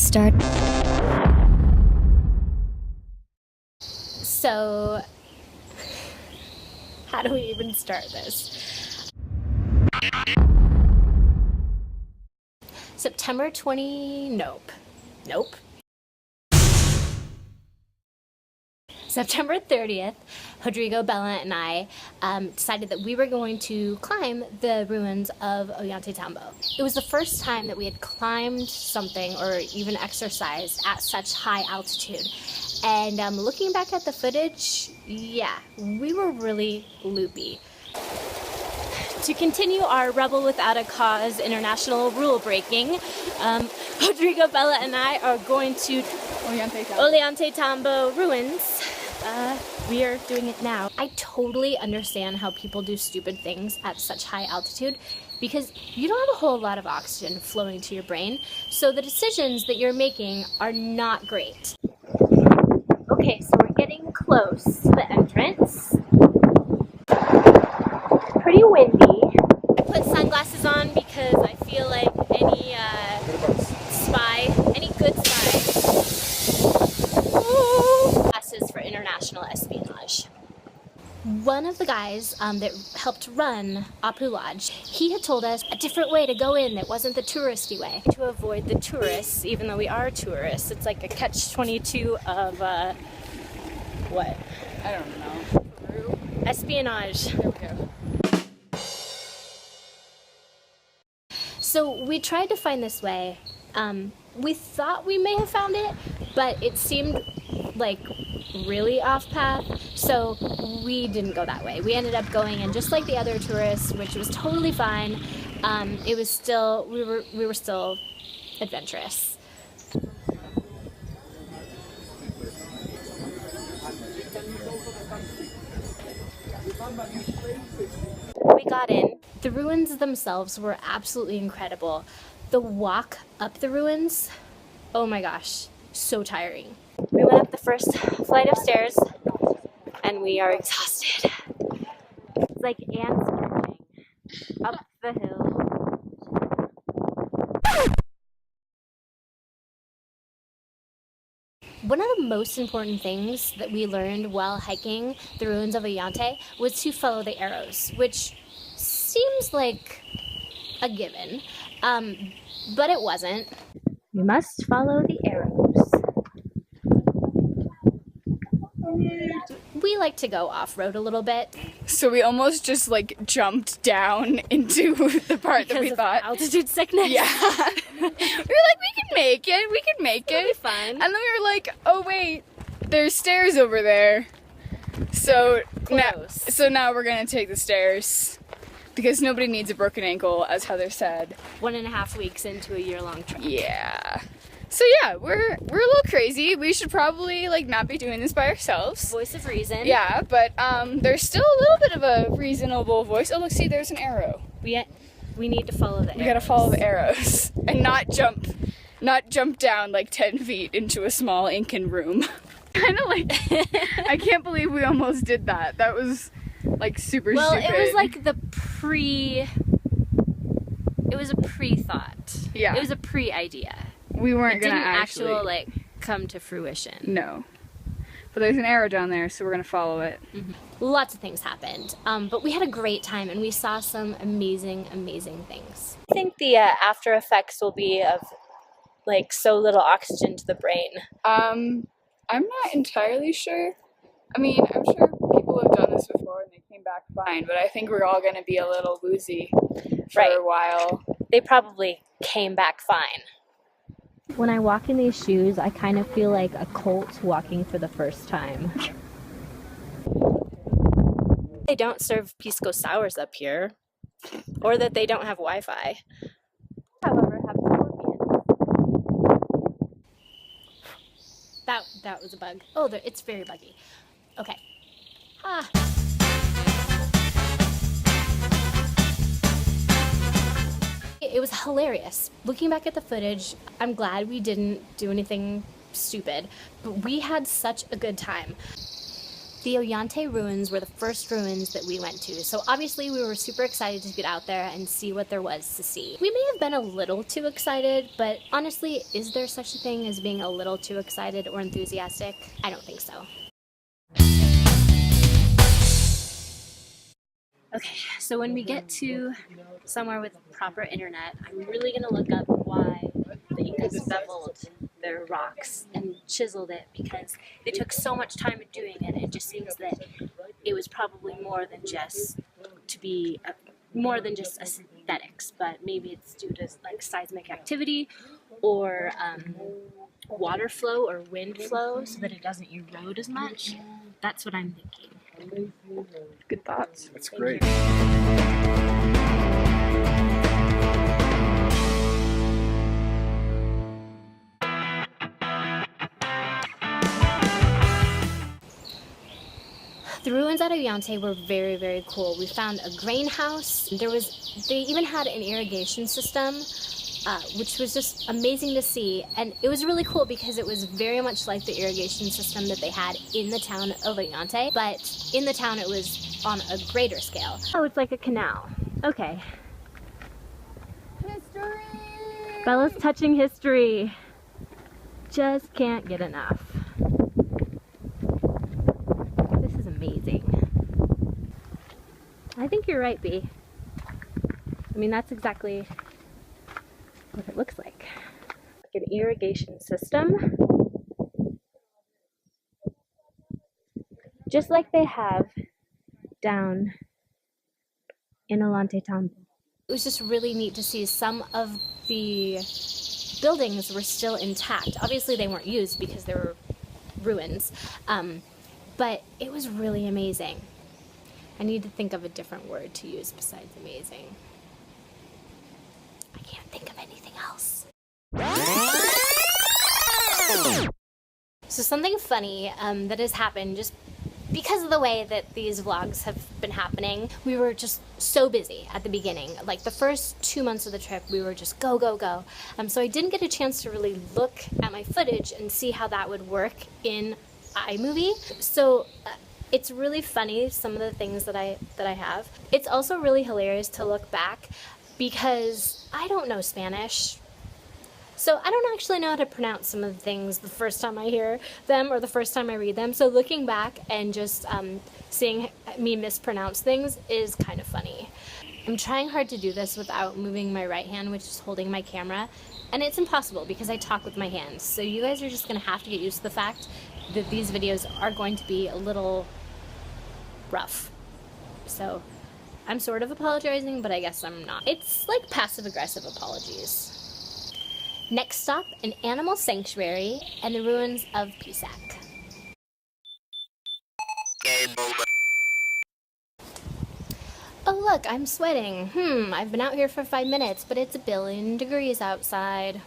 start? So, how do we even start this? September 20, nope. September 30th, Rodrigo, Bella, and I decided that we were going to climb the ruins of Ollantaytambo. It was the first time that we had climbed something or even exercised at such high altitude. And looking back at the footage, yeah, we were really loopy. To continue our Rebel Without a Cause international rule breaking, Rodrigo, Bella, and I are going to Ollantaytambo Ruins. We are doing it now. I totally understand how people do stupid things at such high altitude because you don't have a whole lot of oxygen flowing to your brain, so the decisions that you're making are not great. Okay, so we're getting close to the entrance. Pretty windy. I put sunglasses on because I feel like any good spy, glasses for international espionage. One of the guys that helped run Apu Lodge, he had told us a different way to go in that wasn't the touristy way. To avoid the tourists, even though we are tourists, it's like a catch-22 of, what? I don't know. Espionage. There we go. So we tried to find this way. We thought we may have found it, but it seemed like really off path, so we didn't go that way. We ended up going in just like the other tourists, which was totally fine. It was still, we were still adventurous. We got in. The ruins themselves were absolutely incredible. The walk up the ruins, oh my gosh, so tiring. We went up the first flight of stairs and we are exhausted. It's like ants marching up the hill. One of the most important things that we learned while hiking the ruins of Ollantay was to follow the arrows, which seems like a given, but it wasn't. We must follow the arrows. We like to go off-road a little bit. So we almost just like jumped down into the part that we thought. Altitude sickness. Yeah. We were like, we can make it. It'll be fun. And then we were like, oh wait, there's stairs over there. So now we're gonna take the stairs. Because nobody needs a broken ankle, as Heather said. 1.5 weeks into a year-long trip. Yeah. So yeah, we're a little crazy. We should probably like not be doing this by ourselves. Voice of reason. Yeah, but there's still a little bit of a reasonable voice. Oh look, see, there's an arrow. We need to follow the arrows. We gotta follow the arrows and not jump down like 10 feet into a small Incan room. Kind of like, I can't believe we almost did that. That was like super stupid. Well, it was like it was a pre-thought. Yeah. It was a pre-idea. We weren't gonna actually actually come to fruition. No. But there's an arrow down there, so we're gonna follow it. Mm-hmm. Lots of things happened, but we had a great time and we saw some amazing things. I think the after effects will be of like so little oxygen to the brain. I'm not entirely sure. I mean, I'm sure people have done this before and they came back fine, but I think we're all gonna be a little woozy for a while. They probably came back fine. When I walk in these shoes, I kind of feel like a colt walking for the first time. They don't serve pisco sours up here, or that they don't have Wi-Fi. However, have scorpions. That was a bug. Oh, it's very buggy. Okay. Ah. It was hilarious. Looking back at the footage, I'm glad we didn't do anything stupid, but we had such a good time. The Ollantay Ruins were the first ruins that we went to, so obviously we were super excited to get out there and see what there was to see. We may have been a little too excited, but honestly, is there such a thing as being a little too excited or enthusiastic? I don't think so. Okay, so when we get to somewhere with proper internet, I'm really gonna look up why the Incas beveled their rocks and chiseled it, because they took so much time in doing it. It just seems that it was probably more than just aesthetics, but maybe it's due to like seismic activity or water flow or wind flow, so that it doesn't erode as much. That's what I'm thinking. Good thoughts. That's great. The ruins at Ollantay were very, very cool. We found a grain house. They even had an irrigation system, which was just amazing to see. And it was really cool because it was very much like the irrigation system that they had in the town of Ollantay, but in the town it was on a greater scale. Oh, it's like a canal. Okay. History! Bella's touching history. Just can't get enough. This is amazing. I think you're right, Bea. I mean, that's exactly what it looks like. Like an irrigation system. Just like they have down in Ollantaytambo. It was just really neat to see some of the buildings were still intact. Obviously they weren't used because they were ruins, but it was really amazing. I need to think of a different word to use besides amazing. I can't think of anything else. So something funny that has happened just because of the way that these vlogs have been happening. We were just so busy at the beginning. Like the first 2 months of the trip, we were just go, go, go. So I didn't get a chance to really look at my footage and see how that would work in iMovie. So it's really funny, some of the things that I have. It's also really hilarious to look back because I don't know Spanish. So I don't actually know how to pronounce some of the things the first time I hear them or the first time I read them. So looking back and just seeing me mispronounce things is kind of funny. I'm trying hard to do this without moving my right hand, which is holding my camera. And it's impossible because I talk with my hands. So you guys are just going to have to get used to the fact that these videos are going to be a little rough. So I'm sort of apologizing, but I guess I'm not. It's like passive-aggressive apologies. Next stop, an animal sanctuary and the ruins of Pisac. Oh look, I'm sweating. I've been out here for 5 minutes, but it's 1 billion degrees outside.